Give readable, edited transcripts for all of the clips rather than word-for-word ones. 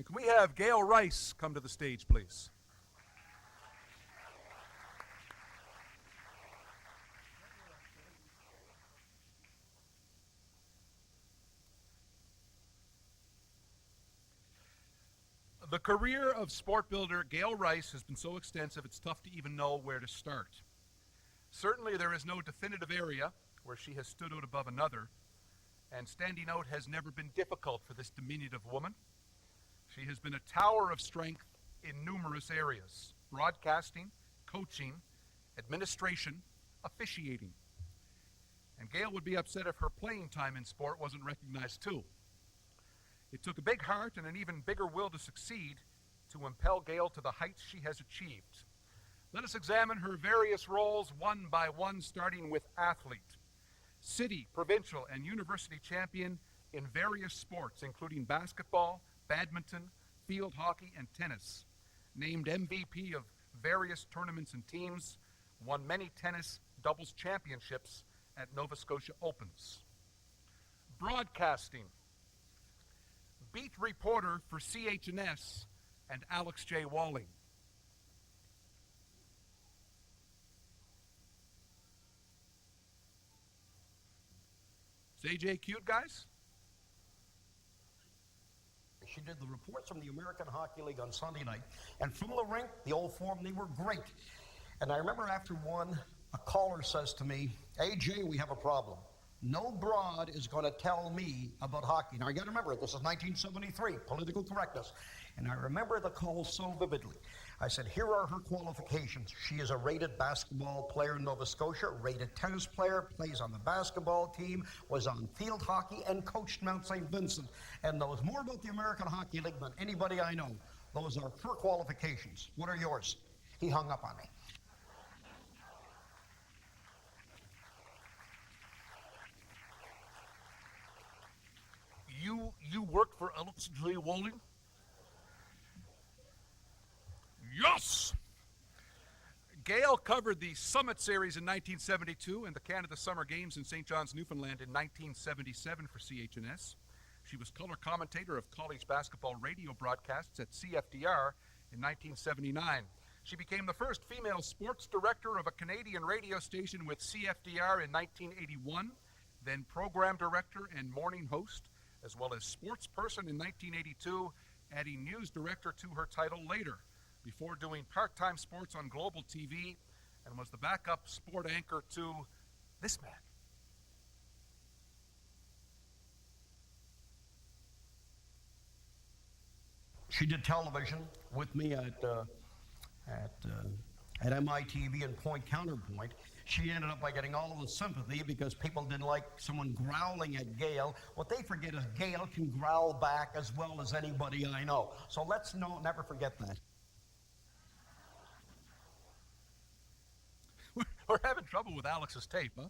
And can we have Gail Rice come to the stage, please? The career of sport builder Gail Rice has been so extensive it's tough to even know where to start. Certainly there is no definitive area where she has stood out above another, and standing out has never been difficult for this diminutive woman. She has been a tower of strength in numerous areas: broadcasting, coaching, administration, officiating. And Gail would be upset if her playing time in sport wasn't recognized too. It took a big heart and an even bigger will to succeed to impel Gail to the heights she has achieved. Let us examine her various roles one by one, starting with athlete. City, provincial, and university champion in various sports, including basketball, badminton, field hockey, and tennis. Named MVP of various tournaments and teams, won many tennis doubles championships at Nova Scotia Opens. Broadcasting. Beat reporter for CHNS and Alex J. Walling. Is AJ cute, guys? She did the reports from the American Hockey League on Sunday night, and from the rink, the old form, they were great. And I remember after one, a caller says to me, AJ, we have a problem. No broad is going to tell me about hockey. Now, you got to remember, this is 1973, political correctness. And I remember the call so vividly. I said, here are her qualifications. She is a rated basketball player in Nova Scotia, rated tennis player, plays on the basketball team, was on field hockey, and coached Mount St. Vincent, and knows more about the American Hockey League than anybody I know. Those are her qualifications. What are yours? He hung up on me. You worked for Alex J. Walling? Yes! Gail covered the Summit Series in 1972 and the Canada Summer Games in St. John's, Newfoundland in 1977 for CHNS. She was color commentator of college basketball radio broadcasts at CFDR in 1979. She became the first female sports director of a Canadian radio station with CFDR in 1981, then program director and morning host, as well as sports person in 1982, adding news director to her title later, before doing part-time sports on Global TV, and was the backup sport anchor to this man. She did television with me at MITV and Point Counterpoint. She ended up by getting all of the sympathy because people didn't like someone growling at Gail. What they forget is Gail can growl back as well as anybody I know. So let's never forget that. We're having trouble with Alex's tape, huh?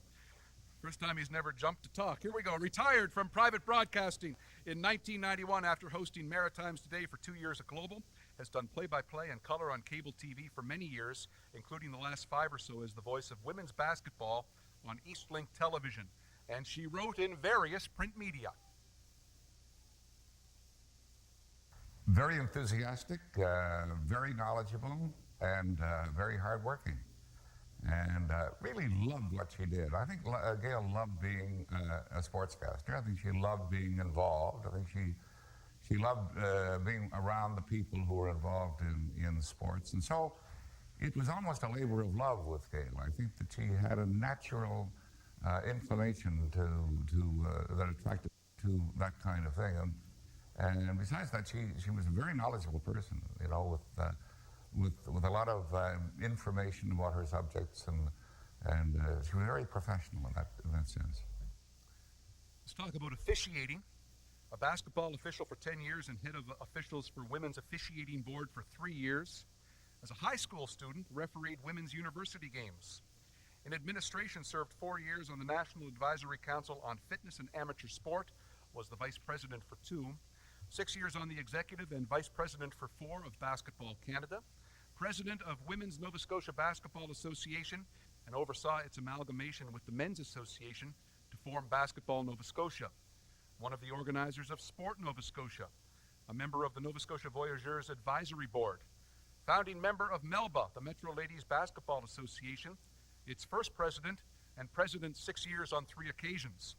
First time he's never jumped to talk. Here we go. Retired from private broadcasting in 1991 after hosting Maritimes Today for 2 years at Global. Has done play-by-play and color on cable TV for many years, including the last 5 or so as the voice of women's basketball on Eastlink Television. And she wrote in various print media. Very enthusiastic, very knowledgeable, and very hardworking. And really loved what she did. I think Gail loved being a sportscaster. I think she loved being involved. I think she loved being around the people who were involved in sports. And so it was almost a labor of love with Gail. I think that she had a natural inclination that attracted to that kind of thing. And besides that, she was a very knowledgeable person, you know, with a lot of information about her subjects, and she was very professional in that sense. Let's talk about officiating. A basketball official for 10 years and head of officials for Women's Officiating Board for 3 years. As a high school student, refereed women's university games. In administration, served 4 years on the National Advisory Council on Fitness and Amateur Sport, was the vice president for 2. 6 years on the executive and vice president for 4 of Basketball Canada. President of Women's Nova Scotia Basketball Association, and oversaw its amalgamation with the Men's Association to form Basketball Nova Scotia. One of the organizers of Sport Nova Scotia. a member of the Nova Scotia Voyageurs Advisory Board, founding member of MELBA, the Metro Ladies Basketball Association, its first president, and president 6 years on 3 occasions.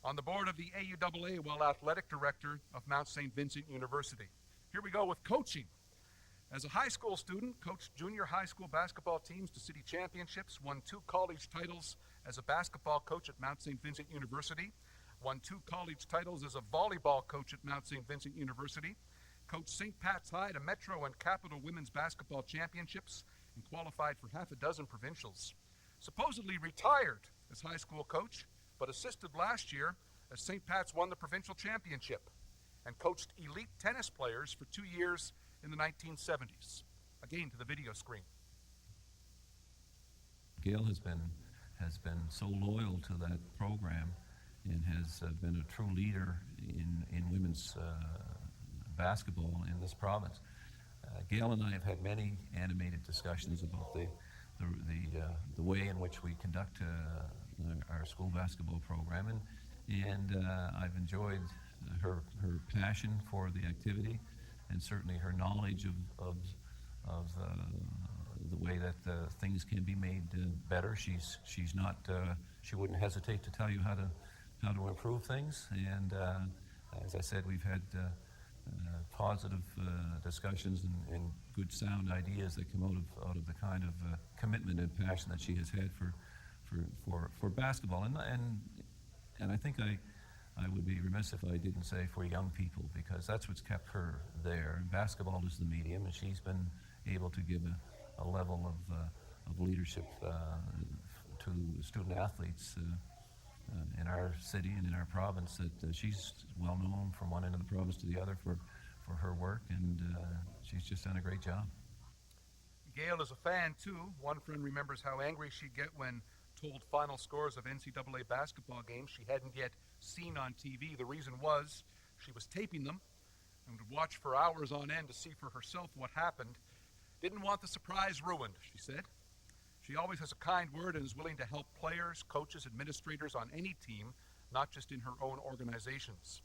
On the board of the AUAA while athletic director of Mount St. Vincent University. Here we go with coaching. As a high school student, coached junior high school basketball teams to city championships, won 2 college titles as a basketball coach at Mount St. Vincent University, won 2 college titles as a volleyball coach at Mount St. Vincent University, coached St. Pat's High to Metro and Capital Women's Basketball Championships, and qualified for half a dozen provincials. Supposedly retired as high school coach, but assisted last year as St. Pat's won the provincial championship, and coached elite tennis players for 2 years in the 1970s. Again, to the video screen. Gail has been so loyal to that program and has been a true leader in women's basketball in this province. Gail and I have had many animated discussions about the way in which we conduct our school basketball program, and I've enjoyed her passion for the activity, and certainly her knowledge of the way that things can be made better. She's not she wouldn't hesitate to tell you how to improve things, and as I said, we've had positive discussions and good sound ideas that come out of the kind of commitment and passion that she has had for basketball, and I think I would be remiss if I didn't say for young people, because that's what's kept her there. And basketball is the medium, and she's been able to give a level of leadership to student athletes in our city and in our province that she's well known from one end of the province to the other for her work, and she's just done a great job. Gail is a fan too. One friend remembers how angry she'd get when told final scores of NCAA basketball games she hadn't yet seen on TV. The reason was she was taping them and would watch for hours on end to see for herself what happened. Didn't want the surprise ruined, she said. She always has a kind word and is willing to help players, coaches, administrators on any team, not just in her own organizations.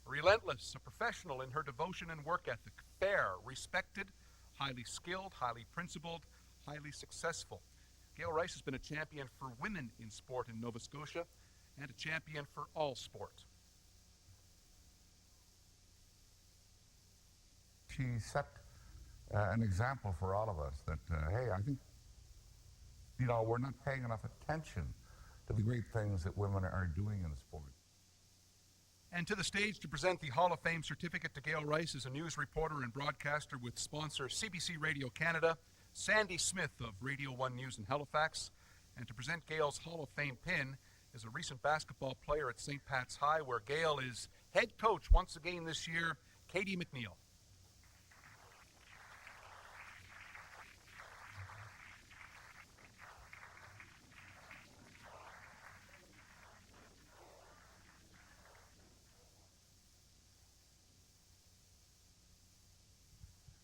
Relentless, a professional in her devotion and work ethic, fair, respected, highly skilled, highly principled, highly successful. Gail Rice has been a champion for women in sport in Nova Scotia and a champion for all sport. She set an example for all of us that, hey, I think, we're not paying enough attention to the great things that women are doing in sport. And to the stage to present the Hall of Fame certificate to Gail Rice is a news reporter and broadcaster with sponsor CBC Radio Canada, Sandy Smith of Radio 1 News in Halifax. And to present Gail's Hall of Fame pin is a recent basketball player at St. Pat's High, where Gail is head coach once again this year, Katie McNeil.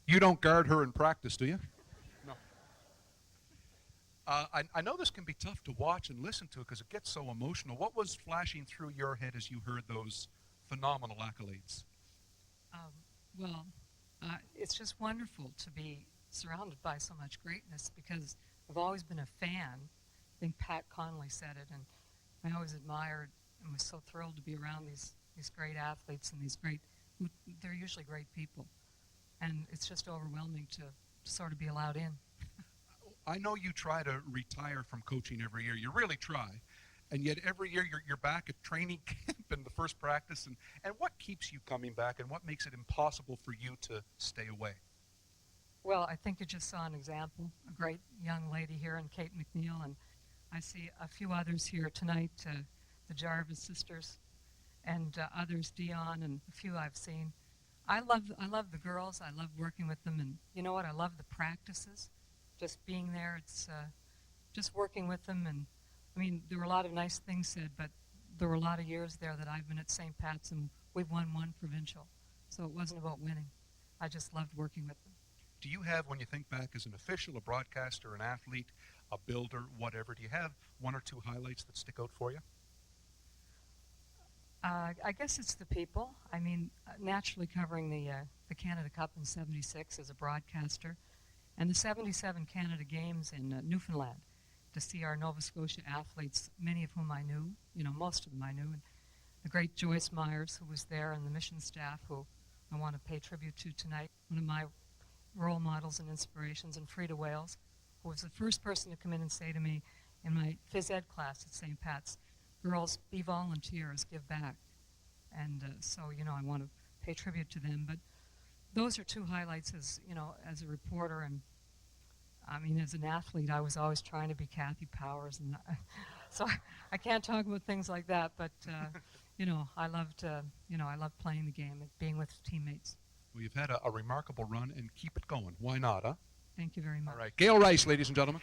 You don't guard her in practice, do you? No. I know this can be tough to watch and listen to because it gets so emotional. What was flashing through your head as you heard those phenomenal accolades? It's just wonderful to be surrounded by so much greatness, because I've always been a fan. I think Pat Connolly said it, and I always admired and was so thrilled to be around these great athletes and they're usually great people. And it's just overwhelming to sort of be allowed in. I know you try to retire from coaching every year. You really try. And yet every year you're back at training camp and the first practice. And what keeps you coming back, and what makes it impossible for you to stay away? Well, I think you just saw an example, a great young lady here in Kate McNeil, and I see a few others here tonight, the Jarvis sisters, and others, Dion, and a few I've seen. I love the girls. I love working with them, and you know what? I love the practices, just being there. It's just working with them, and I mean, there were a lot of nice things said, but there were a lot of years there that I've been at St. Pat's, and we've won 1 provincial, so it wasn't about winning. I just loved working with them. Do you have, when you think back as an official, a broadcaster, an athlete, a builder, whatever, do you have 1 or 2 highlights that stick out for you? I guess it's the people. I mean, naturally covering the Canada Cup in '76 as a broadcaster, and the '77 Canada Games in Newfoundland, to see our Nova Scotia athletes, many of whom I knew, most of them I knew, and the great Joyce Myers, who was there, and the mission staff, who I want to pay tribute to tonight. One of my role models and inspirations, and Frida Wales, who was the first person to come in and say to me in my phys ed class at St. Pat's, "Girls, be volunteers, give back." And so, I want to pay tribute to them. But those are two highlights as a reporter. And I mean, as an athlete, I was always trying to be Kathy Powers. And so I can't talk about things like that. But, I loved playing the game and being with teammates. Well, you've had a remarkable run, and keep it going. Why not, huh? Thank you very much. All right. Gail Rice, ladies and gentlemen.